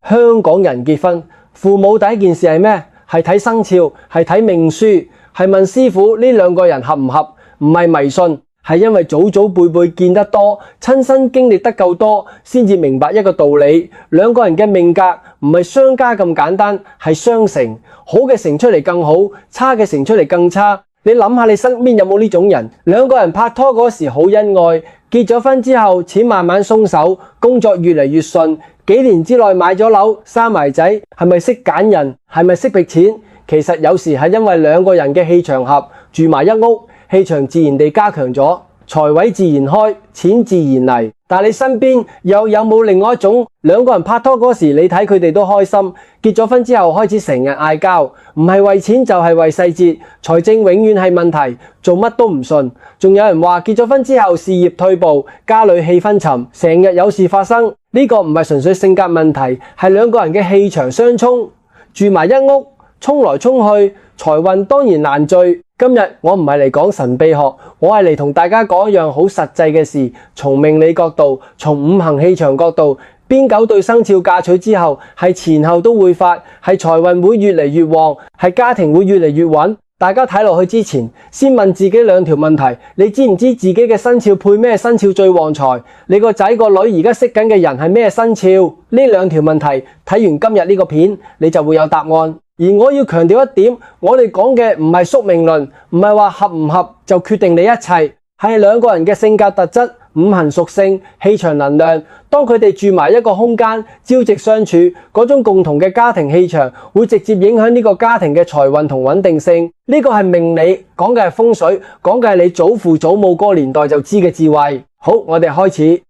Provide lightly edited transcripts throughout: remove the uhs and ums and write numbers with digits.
香港人結婚，父母第一件事係咩？係睇生肖，係睇命書，係問師傅呢兩個人合唔合，唔係迷信，係因為祖祖輩輩見得多，親身經歷得夠多，先至明白一個道理。兩個人嘅命格唔係相加咁簡單，係相乘，好嘅乘出嚟更好，差嘅乘出嚟更差。你諗下你身邊有冇呢種人？兩個人拍拖嗰時好恩愛，結咗婚之後錢慢慢鬆手，工作越嚟越順，幾年之內買咗樓，生埋仔，係咪識揀人？係咪識搣錢？其實有時係因為兩個人嘅氣場合，住埋一屋，氣場自然地加強咗，財位自然開，錢自然嚟。但係你身邊有冇另外一種，兩個人拍拖嗰時你睇佢哋都開心，結咗婚之後開始成日嗌交，唔係為錢就係為細節，財政永遠係問題，做乜都唔順。仲有人話結咗婚之後事業退步，家裏氣氛沉，成日有事發生。呢個唔係純粹性格問題，係兩個人嘅氣場相衝，住埋一屋，衝來衝去，財運當然難聚。今日我唔係嚟講神秘學，我係嚟同大家講一樣好實際嘅事，從命理角度，從五行氣場角度，邊9對生肖嫁娶之後，係前後都會發，係財運會越嚟越旺，係家庭會越嚟越穩。大家睇落去之前，先問自己2條問題：你知唔知自己嘅生肖配咩生肖最旺財？你個仔個女而家識緊嘅人係咩生肖？呢2條問題睇完今日呢個片，你就會有答案。而我要強調一點，我哋講嘅唔係宿命論，唔係話合唔合就決定你一切，係兩個人嘅性格特質、五行屬性、氣場能量。當佢哋住埋一個空間，朝夕相處，嗰種共同嘅家庭氣場會直接影響呢個家庭嘅財運同穩定性。呢個係命理，講嘅係風水，講嘅係你祖父祖母嗰個年代就知嘅智慧。好，我哋開始。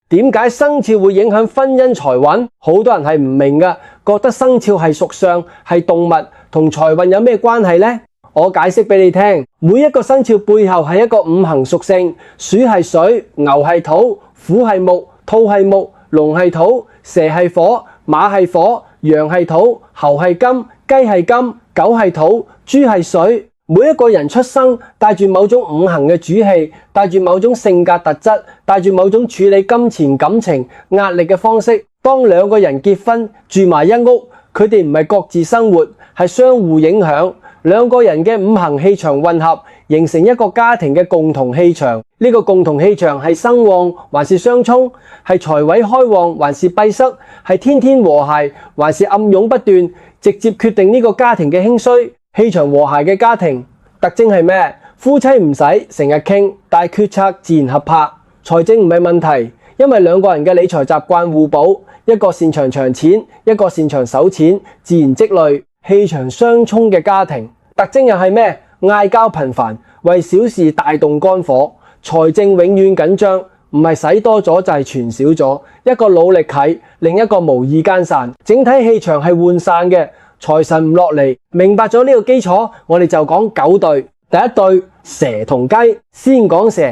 點解生肖會影響婚姻財運？好多人係唔明㗎，覺得生肖係屬相，係動物，同財運有咩關係呢？我解釋俾你聽，每一個生肖背後係一個五行屬性，鼠係水，牛係土，虎係木，兔係木，龍係土，蛇係火，馬係火，羊係土，猴係金，雞係金，狗係土，豬係水。每一個人出生帶住某種五行嘅主氣，帶住某種性格特質，帶住某種處理金錢、感情、壓力嘅方式。當兩個人結婚住埋一屋，佢哋唔係各自生活，係相互影響。兩個人嘅五行氣場混合，形成一個家庭嘅共同氣場。呢個共同氣場係生旺還是相沖？係財位開旺還是閉塞？係天天和諧還是暗湧不斷？直接決定呢個家庭嘅興衰。氣場和諧嘅家庭特徵係咩？夫妻唔使成日傾，但係決策自然合拍。財政唔係問題，因為兩個人嘅理財習慣互補，一個擅長長錢，一個擅長守錢，自然積累。氣場相沖嘅家庭特徵又係咩？嗌交頻繁，為小事大動肝火。財政永遠緊張，唔係使多咗就係存少咗。一個努力契，另一個無意間散，整體氣場係渙散嘅。財神唔落嚟，明白咗呢個基礎，我哋就講9對。第一對蛇同雞，先講蛇。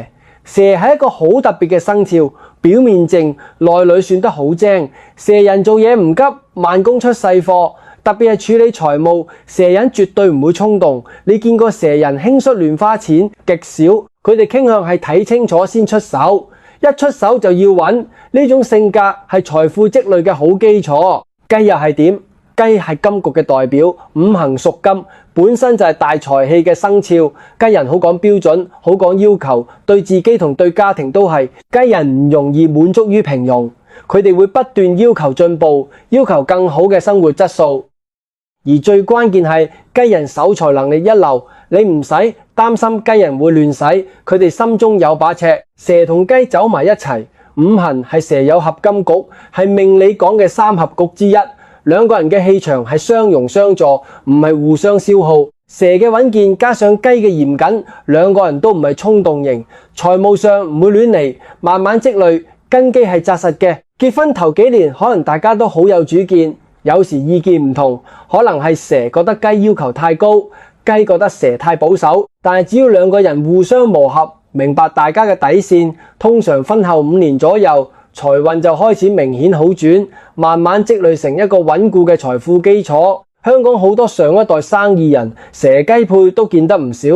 蛇係一個好特別嘅生肖，表面靜，內裏算得好精。蛇人做嘢唔急，慢工出細貨，特別係處理財務，蛇人絕對唔會衝動。你見過蛇人輕率亂花錢？極少，佢哋傾向係睇清楚先出手，一出手就要穩。呢種性格係財富積累嘅好基礎。雞又係點？雞係金局嘅代表，五行屬金，本身就係大財氣嘅生肖。雞人好講標準，好講要求，對自己同對家庭都係。雞人唔容易滿足於平庸，佢哋會不斷要求進步，要求更好嘅生活質素。而最關鍵係雞人守財能力一流，你唔使擔心雞人會亂使，佢哋心中有把尺。蛇同雞走埋一齊，五行係蛇酉合金局，係命理講嘅3合局之一。兩個人嘅氣場係相容相助，唔係互相消耗。蛇嘅穩健加上雞嘅嚴謹，兩個人都唔係衝動型，財務上唔會亂嚟，慢慢積累，根基係紮實嘅。結婚頭幾年可能大家都好有主見，有時意見唔同，可能係蛇覺得雞要求太高，雞覺得蛇太保守。但係只要兩個人互相磨合，明白大家嘅底線，通常婚後5年左右，財運就開始明顯好轉，慢慢積累成一個穩固嘅財富基礎。香港好多上一代生意人蛇雞配都見得唔少。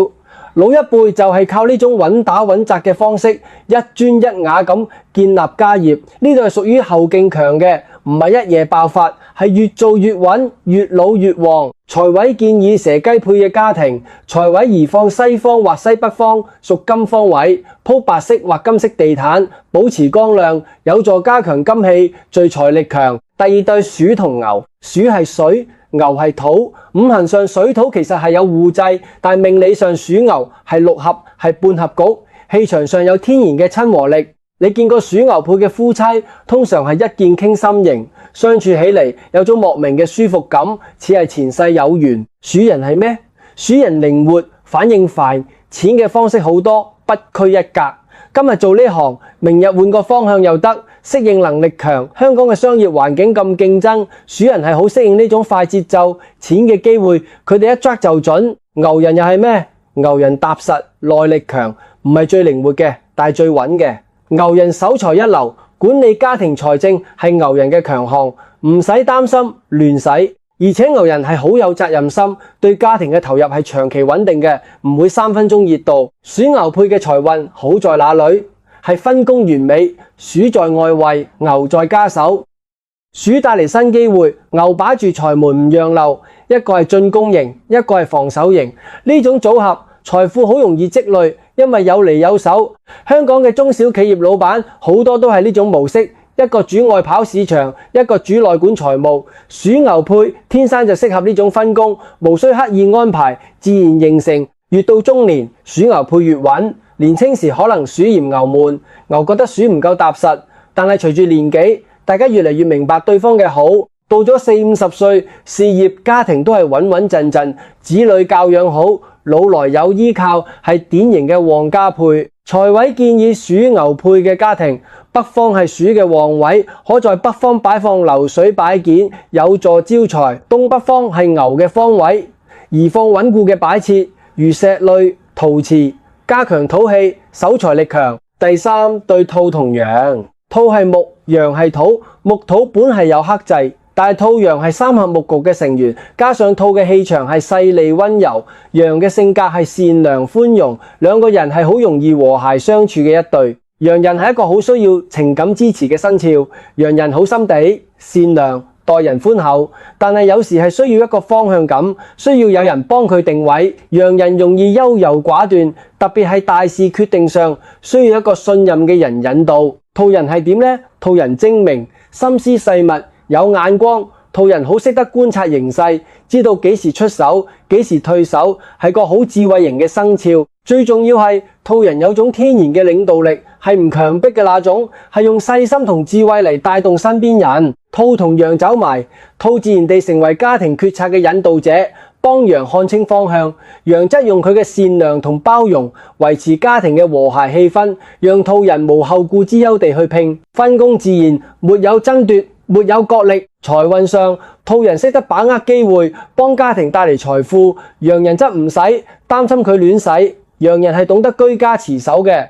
老一輩就係靠呢種穩打穩紮嘅方式，一磚一瓦咁建立家業。呢度係屬於後勁強嘅，唔係一夜爆發，係越做越穩，越老越旺。財位建議蛇雞配嘅家庭，財位宜放西方或西北方，屬金方位，鋪白色或金色地毯，保持光亮，有助加強金氣，聚財力強。第二對鼠同牛，鼠係水，牛係土，五行上水土其實係有互制，但命理上鼠牛係六合，係半合局，氣場上有天然嘅親和力。你見過鼠牛配嘅夫妻，通常係一見傾心型，相處起嚟有種莫名嘅舒服感，似係前世有緣。鼠人係咩？鼠人靈活，反應快，錢嘅方式好多，不拘一格。今日做呢行，明日換個方向又得，適應能力強。香港嘅商業環境咁競爭，鼠人係好適應呢種快節奏，錢嘅機會佢哋一抓就準。牛人又係咩？牛人踏實，耐力強，唔係最靈活嘅，但係最穩嘅。牛人守財一流，管理家庭財政係牛人嘅強項，唔使擔心亂使。而且牛人係好有責任心，對家庭嘅投入係長期穩定嘅，唔會3分鐘熱度。鼠牛配嘅財運好在哪裏？係分工完美，鼠在外圍，牛在家手。鼠帶嚟新機會，牛把住財門唔讓漏，一個係進攻型，一個係防守型。呢種組合財富好容易積累，因為有嚟有守。香港嘅中小企業老闆好多都係呢種模式，一個主外跑市場，一個主內管財務。鼠牛配天生就適合呢種分工，無需刻意安排，自然形成。越到中年，鼠牛配越穩。年青時可能鼠嫌牛悶，牛覺得鼠唔夠踏實，但係隨住年紀，大家越嚟越明白對方嘅好。到咗40-50歲，事業家庭都係穩穩陣陣，子女教養好，老來有依靠，係典型嘅旺家配。財位建議鼠牛配嘅家庭，北方係鼠嘅旺位，可在北方擺放流水擺件，有助招財。東北方係牛嘅方位，宜放穩固嘅擺設，如石類、陶瓷，加強土氣，守財力強。第三對兔同羊，兔係木，羊係土，木土本係有克制，但係兔羊係三合木局嘅成員，加上兔嘅氣場係細膩溫柔，羊嘅性格係善良寬容，兩個人係好容易和諧相處嘅一對。羊人係一個好需要情感支持嘅生肖，羊人好心地、善良、待人寬厚，但係有時係需要一個方向感，需要有人幫佢定位。羊人容易優柔寡斷，特別係大事決定上需要一個信任嘅人引導。兔人係點呢？兔人精明，心思細密，有眼光。兔人好識得觀察形勢，知道幾時出手，幾時退手，係個好智慧型嘅生肖。最重要係兔人有種天然嘅領導力，係唔強迫嘅那種，係用細心同智慧嚟帶動身邊人。兔同羊走埋，兔自然地成為家庭決策嘅引導者，幫羊看清方向。羊則用佢嘅善良同包容，維持家庭嘅和諧氣氛，讓兔人無後顧之憂地去拼。分工自然，沒有爭奪，沒有角力。財運上，兔人識得把握機會，幫家庭帶嚟財富；羊人則唔使擔心佢亂使。羊人係懂得居家持守嘅，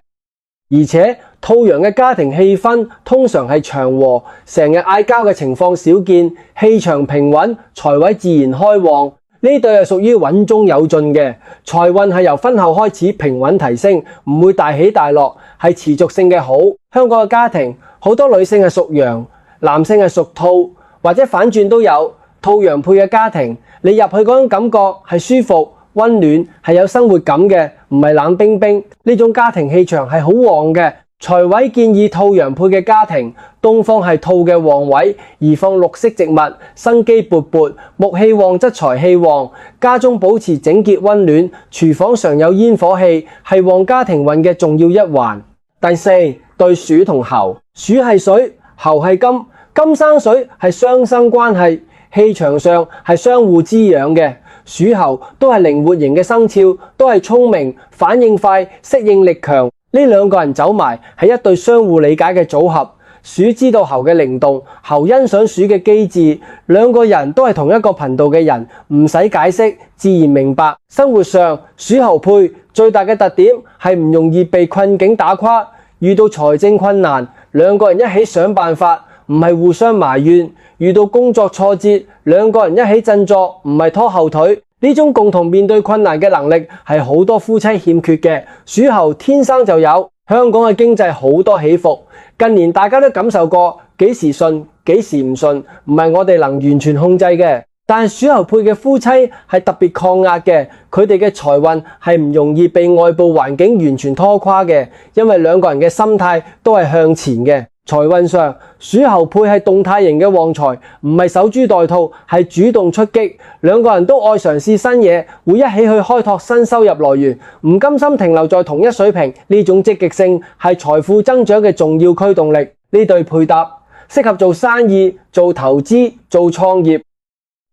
而且兔羊嘅家庭氣氛通常係祥和，成日嗌交嘅情況少見，氣場平穩，財位自然開旺。呢對係屬於穩中有進嘅，財運係由婚後開始平穩提升，唔會大起大落，係持續性嘅好。香港嘅家庭好多女性係屬羊，男性係屬兔，或者反轉都有。兔羊配嘅家庭，你入去嗰種感覺係舒服溫暖，係有生活感嘅，唔係冷冰冰。呢種家庭氣場係好旺嘅。財位建議兔羊配嘅家庭，東方係兔嘅旺位，而放綠色植物，生機勃勃。木氣旺則財氣旺，家中保持整潔溫暖，廚房常有煙火氣，係旺家庭運嘅重要一環。第四對鼠同猴，鼠係水，猴係金，金生水係雙生關係，氣場上係相互滋養嘅。鼠猴都係靈活型嘅生肖，都係聰明、反應快、適應力強。呢兩個人走埋係一對相互理解嘅組合。鼠知道猴嘅靈動，猴欣賞鼠嘅機智，兩個人都係同一個頻道嘅人，唔使解釋，自然明白。生活上，鼠猴配最大嘅特點係唔容易被困境打垮，遇到財政困難，兩個人一起想辦法，唔係互相埋怨。遇到工作挫折，兩個人一起振作，唔係拖後腿。呢種共同面對困難嘅能力係好多夫妻欠缺嘅，屬猴天生就有。香港嘅經濟好多起伏，近年大家都感受過幾時順幾時唔順，唔係我哋能完全控制嘅。但係屬猴配嘅夫妻係特別抗壓嘅，佢哋嘅財運係唔容易被外部環境完全拖垮嘅，因為兩個人嘅心態都係向前嘅。財運上，屬猴配係動態型嘅旺財，唔係守株待兔，係主動出擊。兩個人都愛嘗試新嘢，會一起去開拓新收入來源，唔甘心停留在同一水平。呢種積極性係財富增長嘅重要驅動力。呢對配搭適合做生意、做投資、做創業。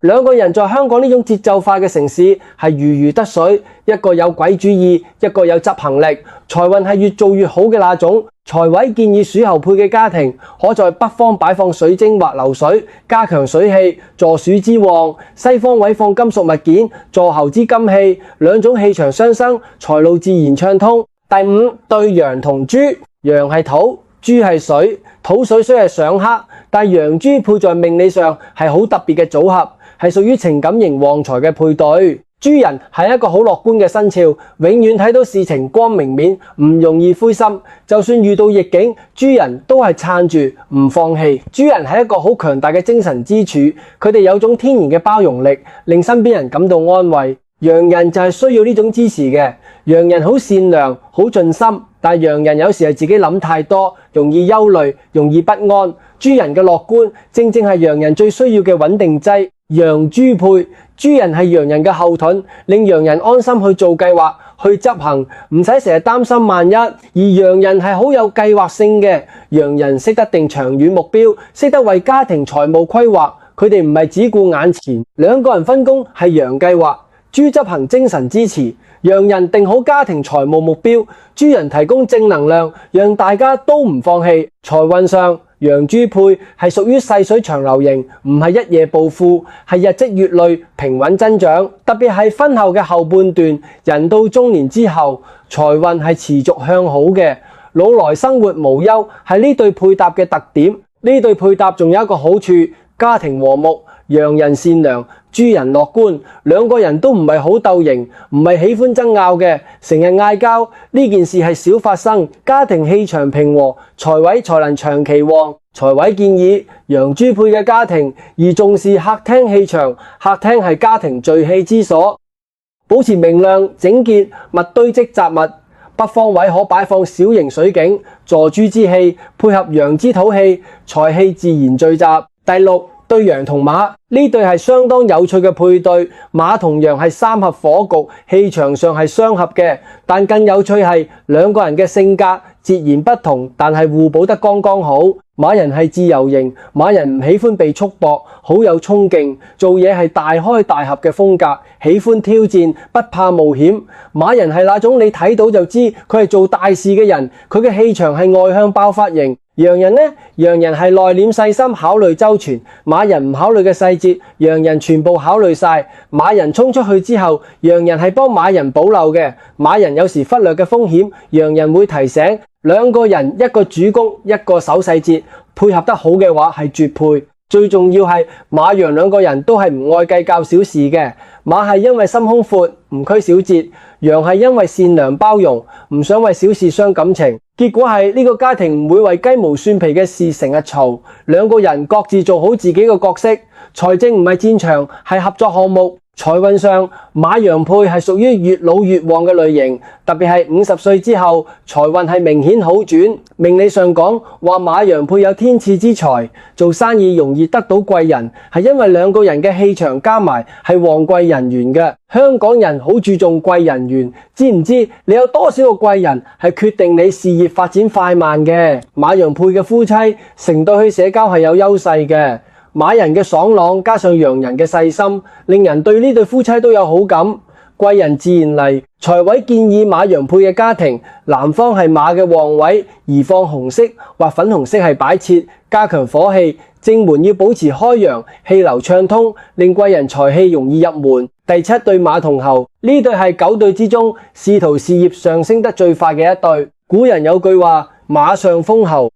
兩個人在香港呢種節奏化嘅城市係如魚得水，一個有鬼主意，一個有執行力，財運係越做越好嘅那種。財位建議屬猴配嘅家庭可在北方擺放水晶或流水，加強水氣，助鼠之旺；西方位放金屬物件，助猴之金氣，兩種氣場相生，財路自然暢通。第五，對羊同豬，羊係土，豬係水，土水雖係上克，但羊豬配在命理上係好特別嘅組合，係屬於情感型旺財嘅配對。豬人係一個好樂觀嘅生肖，永遠睇到事情光明面，唔容易灰心。就算遇到逆境，豬人都係撐住唔放棄。豬人係一個好強大嘅精神支柱，佢哋有種天然嘅包容力，令身邊人感到安慰。羊人就係需要呢種支持嘅。羊人好善良，好盡心，但羊人有時係自己諗太多，容易憂慮，容易不安。豬人嘅樂觀，正正係羊人最需要嘅穩定劑。羊豬配，豬人係羊人嘅後盾，令羊人安心去做計劃、去執行，唔使成日擔心萬一。而羊人係好有計劃性嘅，羊人識得定長遠目標，識得為家庭財務規劃，佢哋唔係只顧眼前。兩個人分工係羊計劃，豬執行精神支持。羊人定好家庭財務目標，豬人提供正能量，讓大家都唔放棄。財運上，羊豬配係屬於細水長流型，唔係一夜暴富，係日積月累平穩增長。特別係婚後嘅後半段，人到中年之後，財運係持續向好嘅。老來生活無憂係呢對配搭嘅特點。呢對配搭仲有一個好處，家庭和睦。羊人善良，豬人樂觀，兩個人都唔係好鬥型，唔係喜歡爭拗嘅，成日嗌交，呢件事係少發生，家庭氣場平和，財位才能長期旺。財位建議羊豬配嘅家庭而重視客廳氣場，客廳係家庭聚氣之所，保持明亮整潔，勿堆積雜物。北方位可擺放小型水景，助豬之氣，配合羊之土氣，財氣自然聚集。第六，對羊同馬，呢對係相當有趣嘅配對。馬同羊係三合火局，氣場上係相合嘅，但更有趣係兩個人嘅性格截然不同，但係互補得剛剛好。馬人係自由型，馬人唔喜歡被束縛，好有衝勁，做嘢係大開大合嘅風格，喜歡挑戰，不怕冒險。馬人係那種你睇到就知佢係做大事嘅人，佢嘅氣場係外向爆發型。羊人呢？羊人係內斂細心，考慮周全。馬人唔考慮嘅細節，羊人全部考慮晒。馬人衝出去之後，羊人係幫馬人補漏嘅。馬人有時忽略嘅風險，羊人會提醒。兩個人一個主攻，一個守細節，配合得好嘅話係絕配。最重要係馬羊兩個人都係唔愛計較小事嘅。馬係因為心胸闊，唔拘小節；羊係因為善良包容，唔想為小事傷感情。結果係呢個家庭唔會為雞毛蒜皮嘅事成日嘈，兩個人各自做好自己嘅角色。財政唔係戰場，係合作項目。財運上，馬羊配係屬於越老越旺嘅類型，特別係50歲之後，財運係明顯好轉。命理上講，話馬羊配有天賜之財，做生意容易得到貴人，係因為兩個人嘅氣場加埋係旺貴人緣嘅。香港人好注重貴人緣，知唔知你有多少個貴人係決定你事業發展快慢嘅？馬羊配嘅夫妻成對去社交係有優勢嘅。馬人嘅爽朗加上羊人嘅細心，令人對呢對夫妻都有好感。貴人自然嚟。財位建議馬羊配嘅家庭，南方係馬嘅旺位，宜放紅色或粉紅色係擺設，加強火氣。正門要保持開揚，氣流暢通，令貴人財氣容易入門。第七對馬同猴，呢對係9對之中仕途事業上升得最快嘅一對。古人有句話：馬上封侯，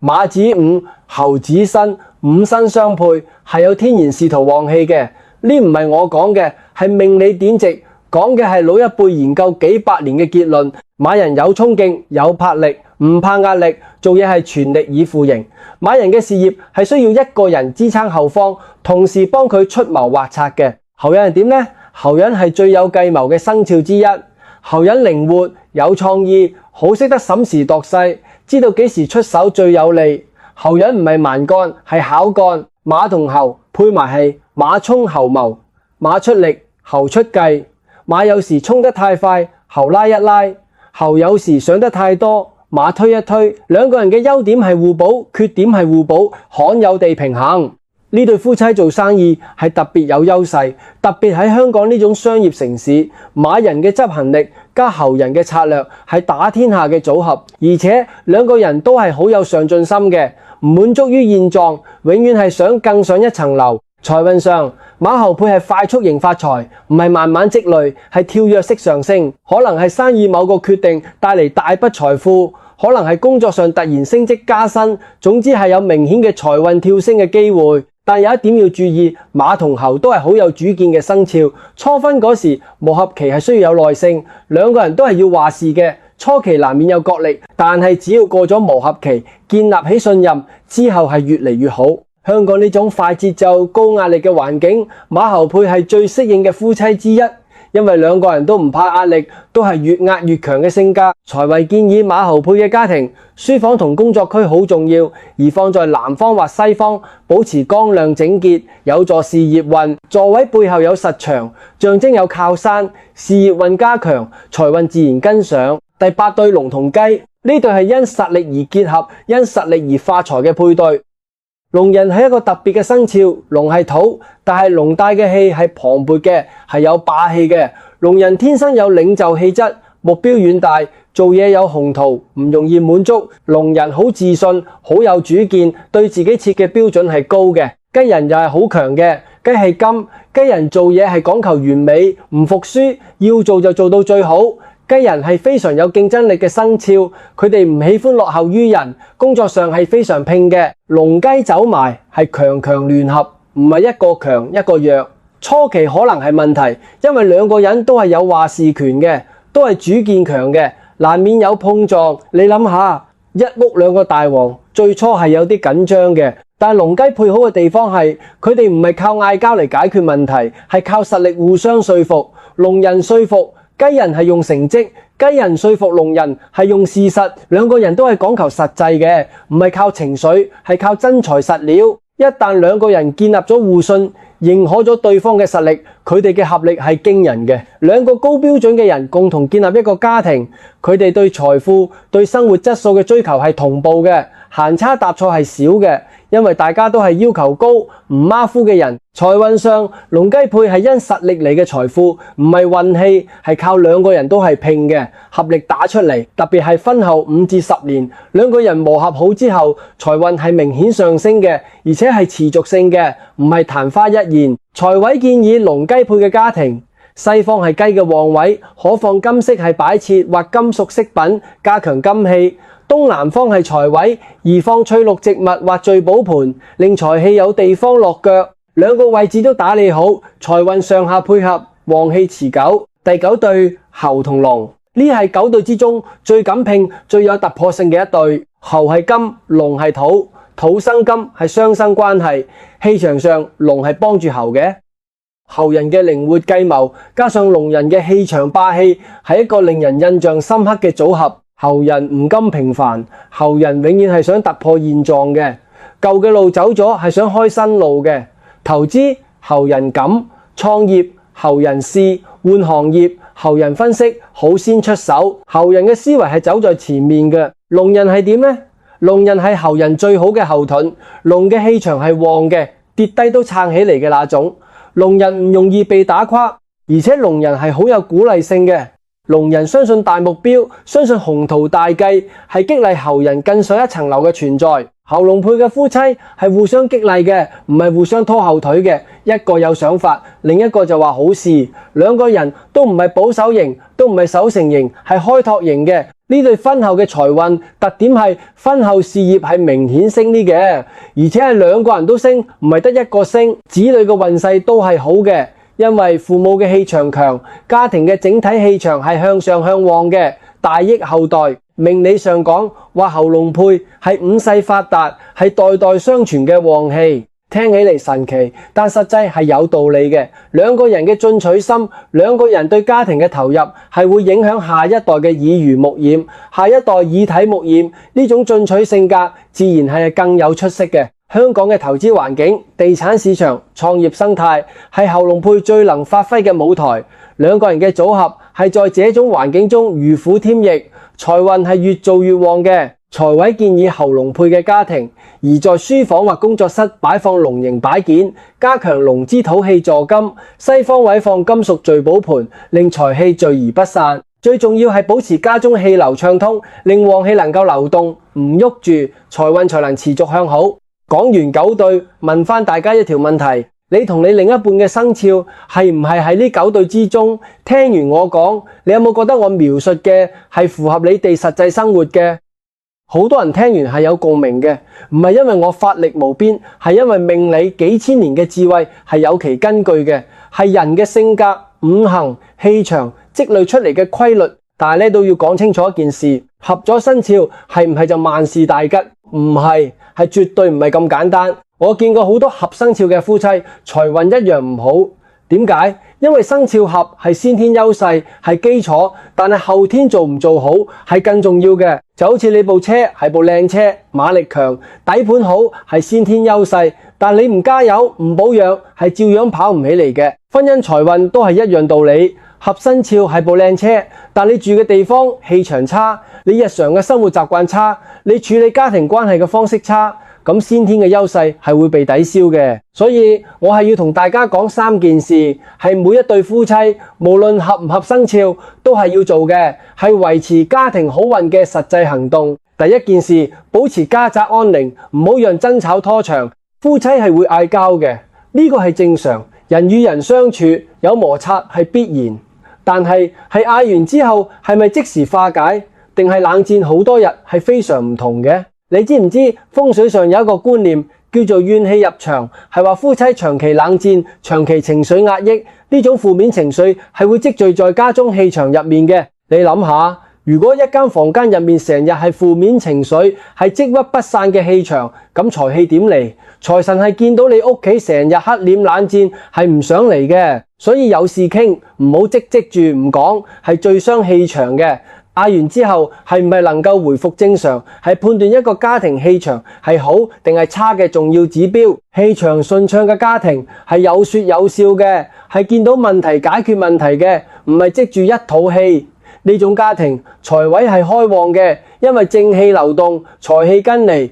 馬子午，猴子申，五申相配，係有天然仕途旺氣嘅。呢唔係我講嘅，係命理典籍，講嘅係老一輩研究幾百年嘅結論。馬人有衝勁，有魄力，唔怕壓力，做嘢係全力以赴型。馬人嘅事業係需要一個人支撐後方，同時幫佢出謀劃策嘅。猴人係點呢？猴人係最有計謀嘅生肖之一。猴人靈活，有創意，好識得審時度勢，知道幾時出手最有利。猴人唔係蠻幹，係巧幹。馬同猴配埋係馬衝猴謀，馬出力，猴出計。馬有時衝得太快，猴拉一拉；猴有時想得太多，馬推一推。兩個人嘅優點係互補，缺點係互補，罕有地平衡。呢對夫妻做生意係特別有優勢，特別喺香港呢種商業城市，馬人嘅執行力加猴人嘅策略係打天下嘅組合，而且兩個人都係好有上進心嘅，唔滿足於現狀，永遠係想更上一層樓。財運上，馬猴配係快速型發財，唔係慢慢積累，係跳躍式上升，可能係生意某個決定帶嚟大筆財富，可能係工作上突然升職加薪，總之係有明顯嘅財運跳升嘅機會。但有一點要注意，馬同猴都係好有主見嘅生肖。初婚嗰時磨合期係需要有耐性，兩個人都係要話事嘅，初期難免有角力，但係只要過咗磨合期，建立起信任之後係越嚟越好。香港呢種快節奏、高壓力嘅環境，馬猴配係最適應嘅夫妻之一。因為兩個人都唔怕壓力，都係越壓越強嘅性格。財位建議馬猴配嘅家庭，書房同工作區好重要，而放在南方或西方，保持光亮整潔，有助事業運。座位背後有實牆，象徵有靠山，事業運加強，財運自然跟上。第八對龍同雞，呢對係因實力而結合，因實力而發財嘅配對。龍人係一個特別嘅生肖，龍係土，但係龍帶嘅氣係磅礴嘅，係有霸氣嘅。龍人天生有領袖氣質，目標遠大，做嘢有宏圖，唔容易滿足。龍人好自信，好有主見，對自己設嘅標準係高嘅。雞人又係好強嘅，雞係金，雞人做嘢係講求完美，唔服輸，要做就做到最好。雞人係非常有競爭力嘅生肖，佢哋唔喜歡落後於人，工作上係非常拼嘅。龍雞走埋係強強聯合，唔係一個強一個弱。初期可能係問題，因為兩個人都係有話事權嘅，都係主見強嘅，難免有碰撞。你諗下，一屋兩個大王，最初係有啲緊張嘅。但係龍雞配好嘅地方係，佢哋唔係靠嗌交嚟解決問題，係靠實力互相說服。龍人說服雞人係用成績，雞人說服龍人係用事實，兩個人都係講求實際嘅，唔係靠情緒，係靠真材實料。一旦兩個人建立咗互信，認可咗對方嘅實力，佢哋嘅合力係驚人嘅。兩個高標準嘅人共同建立一個家庭，佢哋對財富、對生活質素嘅追求係同步嘅，行差踏錯係少嘅，因為大家都係要求高、唔馬虎嘅人。財運上，龍雞配係因實力嚟嘅財富，唔係運氣，係靠兩個人都係拼嘅，合力打出嚟。特別係婚後5至10年，兩個人磨合好之後，財運係明顯上升嘅，而且係持續性嘅，唔係曇花一現。財位建議龍雞配嘅家庭，西方係雞嘅旺位，可放金飾係擺設或金屬飾品，加強金氣。東南方係財位，宜放翠綠植物或聚寶盆，令財氣有地方落腳。兩個位置都打理好，財運上下配合，旺氣持久。第9對猴同龍，呢係9對之中最敢拼、最有突破性嘅一對。猴係金，龍係土，土生金係雙生關係。氣場上，龍係幫住猴嘅。猴人嘅靈活計謀，加上龍人嘅氣場霸氣，係一個令人印象深刻嘅組合。猴人唔甘平凡，猴人永遠係想突破現狀嘅，舊嘅路走咗係想開新路嘅。投資猴人敢，創業猴人試，換行業猴人分析，好先出手。猴人嘅思維係走在前面嘅。龍人係點呢？龍人係猴人最好嘅後盾，龍嘅氣場係旺嘅，跌低都撐起嚟嘅那種。龍人唔容易被打垮，而且龍人係好有鼓勵性嘅。龍人相信大目標，相信宏圖大計，係激勵猴人更上一層樓嘅存在。喉龍配嘅夫妻係互相激勵嘅，唔係互相拖後腿嘅。一個有想法，另一個就話好事。兩個人都唔係保守型，都唔係守成型，係開拓型嘅。呢對婚後嘅財運特點係婚後事業係明顯升啲嘅，而且係兩個人都升，唔係得一個升。子女嘅運勢都係好嘅，因為父母嘅氣場強，家庭嘅整體氣場係向上向旺嘅，大益後代。命理上講話喉龍配係五世發達，係代代相傳嘅旺氣。聽起嚟神奇，但實際係有道理嘅。兩個人嘅進取心，兩個人對家庭嘅投入係會影響下一代嘅耳濡目染，下一代耳體目染，呢種進取性格自然係更有出息嘅。香港嘅投資環境、地產市場、創業生態係喉龍配最能發揮嘅舞台。兩個人嘅組合係在這種環境中如虎添翼，財運係越做越旺嘅。財位建議喉龍配嘅家庭，而在書房或工作室擺放龍形擺件，加強龍之土氣助金。西方位放金屬聚寶盤，令財氣聚而不散。最重要係保持家中氣流暢通，令旺氣能夠流動，唔喐住，財運才能持續向好。講完9對，問翻大家一條問題：你同你另一半嘅生肖係唔係喺呢9對之中？聽完我講，你有冇覺得我描述嘅係符合你哋實際生活嘅？好多人聽完係有共鳴嘅，唔係因為我法力無邊，係因為命理幾千年嘅智慧係有其根據嘅，係人嘅性格、五行、氣場積累出嚟嘅規律。但係咧都要講清楚一件事，合咗生肖係唔係就萬事大吉？唔係，係絕對唔係咁簡單。我見過好多合生肖嘅夫妻，財運一樣唔好。點解？因為生肖合係先天優勢，係基礎，但係後天做唔做好係更重要嘅。就好似你部車係部靚車，馬力強，底盤好係先天優勢，但你唔加油唔保養係照樣跑唔起嚟嘅。婚姻財運都係一樣道理，合生肖係部靚車，但你住嘅地方氣場差，你日常嘅生活習慣差，你處理家庭關係嘅方式差，咁先天嘅優勢係會被抵消嘅。所以我係要同大家講3件事，係每一對夫妻無論合唔合生肖都係要做嘅，係維持家庭好運嘅實際行動。第一件事，保持家宅安寧，唔好讓爭吵拖長。夫妻係會嗌交嘅，呢個係正常，人與人相處有摩擦係必然。但係嗌完之後係咪即時化解，定係冷戰好多日係非常唔同嘅。你知唔知風水上有一個觀念叫做怨氣入牆，係話夫妻長期冷戰、長期情緒壓抑，呢種負面情緒係會積聚在家中氣場入面嘅。你諗下，如果一間房間入面成日係負面情緒，係積鬱不散嘅氣場，咁財氣點嚟？財神係見到你屋企成日黑臉冷戰，係唔想嚟嘅。所以有事傾，唔好積住唔講，係最傷氣場嘅。嗌完之後係唔係能夠回復正常，係判斷一個家庭氣場係好定係差嘅重要指標。氣場順暢嘅家庭係有說有笑嘅，係見到問題解決問題嘅，唔係積住一肚氣。呢種家庭財位係開旺嘅，因為正氣流動，財氣跟嚟。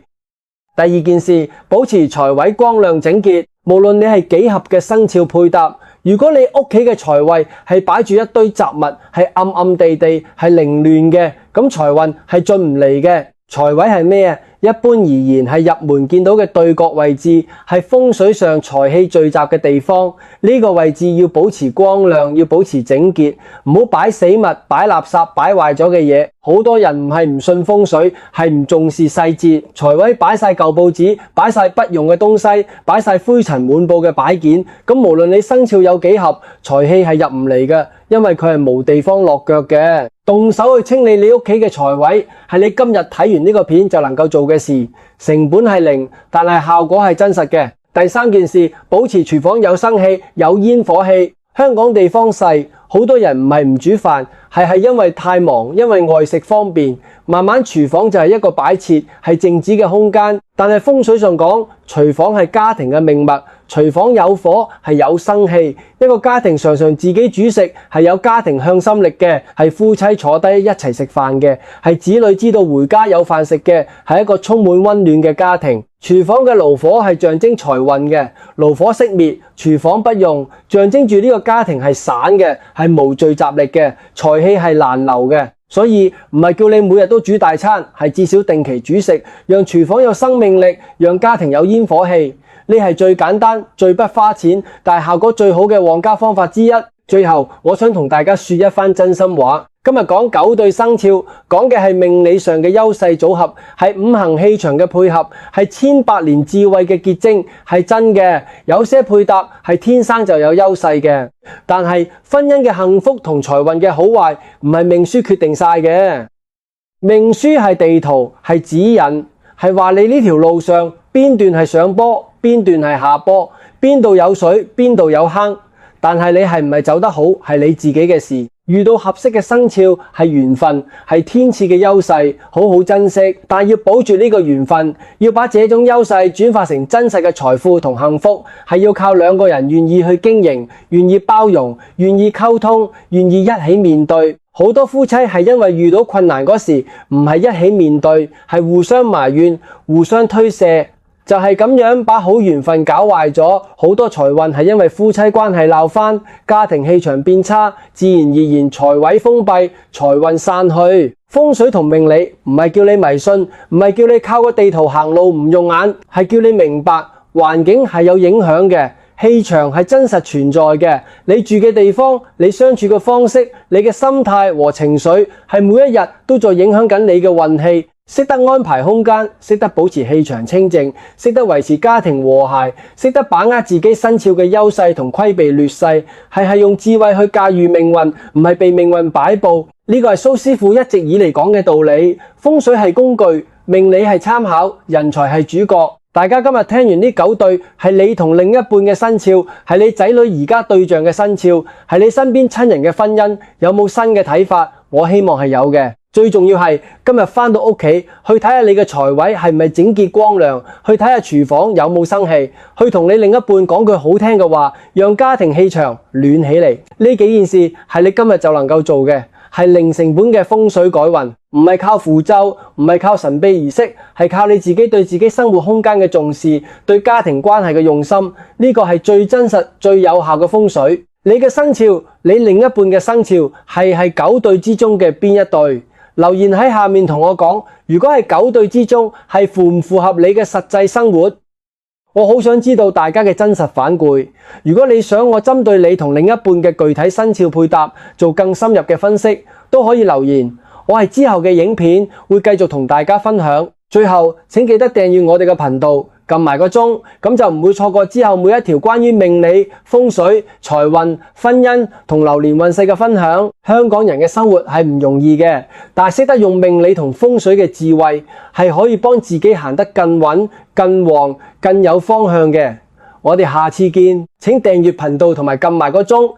第二件事，保持財位光亮整潔。無論你係幾合嘅生肖配搭，如果你屋企嘅財位係擺住一堆雜物，係暗暗地地，係凌亂嘅，咁財運係進唔嚟嘅。財位係咩啊？一般而言係入門見到嘅對角位置，係風水上財氣聚集嘅地方。呢個位置要保持光亮，要保持整潔，唔好擺死物、擺垃圾、擺壞咗嘅嘢。好多人唔係唔信風水，係唔重視細節。財位擺晒舊報紙，擺晒不用嘅東西，擺晒灰塵滿布嘅擺件，咁無論你生肖有幾合，財氣係入唔嚟嘅，因為佢係無地方落腳嘅。動手去清理你屋企嘅財位，係你今日睇完呢個片就能夠做嘅事，成本係零，但係效果係真實嘅。第3件事，保持廚房有生氣，有煙火氣。香港地方細，好多人唔係唔煮飯，係因為太忙，因為外食方便。慢慢廚房就係一個擺設，係靜止嘅空間。但係風水上講，廚房係家庭嘅命脈，廚房有火係有生氣。一個家庭常常自己煮食，係有家庭向心力嘅，係夫妻坐低一齊食飯嘅，係子女知道回家有飯食嘅，係一個充滿溫暖嘅家庭。廚房嘅爐火係象徵財運嘅，爐火熄滅，廚房不用，象徵住呢個家庭係散嘅，係無聚集力嘅，財氣係難留嘅。所以唔係叫你每日都煮大餐，係至少定期煮食，讓廚房有生命力，讓家庭有煙火氣。呢係最簡單、最不花錢，但係效果最好嘅旺家方法之一。最後，我想同大家說一番真心話。今日講9對生肖，講嘅係命理上嘅優勢組合，係五行氣場嘅配合，係千百年智慧嘅結晶，係真嘅。有些配搭係天生就有優勢嘅，但係婚姻嘅幸福同財運嘅好壞，唔係命書決定晒嘅。命書係地圖，係指引，係話你呢條路上邊段係上坡，邊段係下坡，邊度有水，邊度有坑。但係你係唔係走得好，係你自己嘅事。遇到合適嘅生肖係緣分，係天賜嘅優勢，好好珍惜。但要保住呢個緣分，要把這種優勢轉化成真實嘅財富同幸福，係要靠兩個人願意去經營，願意包容，願意溝通，願意一起面對。好多夫妻係因為遇到困難嗰時，唔係一起面對，係互相埋怨，互相推卸。就係咁樣把好緣分搞壞咗，好多財運係因為夫妻關係鬧翻，家庭氣場變差，自然而然財位封閉，財運散去。風水同命理唔係叫你迷信，唔係叫你靠個地圖行路唔用眼，係叫你明白環境係有影響嘅，氣場係真實存在嘅。你住嘅地方，你相處嘅方式，你嘅心態和情緒，係每一日都在影響緊你嘅運氣。識得安排空間，識得保持氣場清靜，識得維持家庭和諧，識得把握自己生肖嘅優勢同規避劣勢，係用智慧去駕馭命運，唔係被命運擺布。呢個係蘇師傅一直以嚟講嘅道理。風水係工具，命理係參考，人才係主角。大家今日聽完呢9對，係你同另一半嘅生肖，係你仔女而家對象嘅生肖，係你身邊親人嘅婚姻，有冇新嘅睇法？我希望係有嘅。最重要係今日返到屋企去睇下你嘅財位係咪整潔光亮，去睇下廚房有冇生氣，去同你另一半講句好聽嘅話，讓家庭氣場暖起嚟。呢幾件事係你今日就能夠做嘅，係零成本嘅風水改運，唔係靠符咒，唔係靠神秘儀式，係靠你自己對自己生活空間嘅重視，對家庭關係嘅用心。呢個係最真實、最有效嘅風水。你嘅生肖，你另一半嘅生肖係9對之中嘅邊一對？留言喺下面同我講，如果係9對之中，係符唔符合你嘅實際生活？我好想知道大家嘅真實反饋。如果你想我針對你同另一半嘅具體生肖配搭做更深入嘅分析，都可以留言。我係之後嘅影片會繼續同大家分享。最後，請記得訂閱我哋嘅頻道，撳埋個鐘，咁就唔會錯過之後每一條關於命理、風水、財運、婚姻同流年運勢嘅分享。香港人嘅生活係唔容易嘅，但係識得用命理同風水嘅智慧，係可以幫自己行得更穩、更旺、更有方向嘅。我哋下次見，請訂閱頻道同埋撳埋個鐘。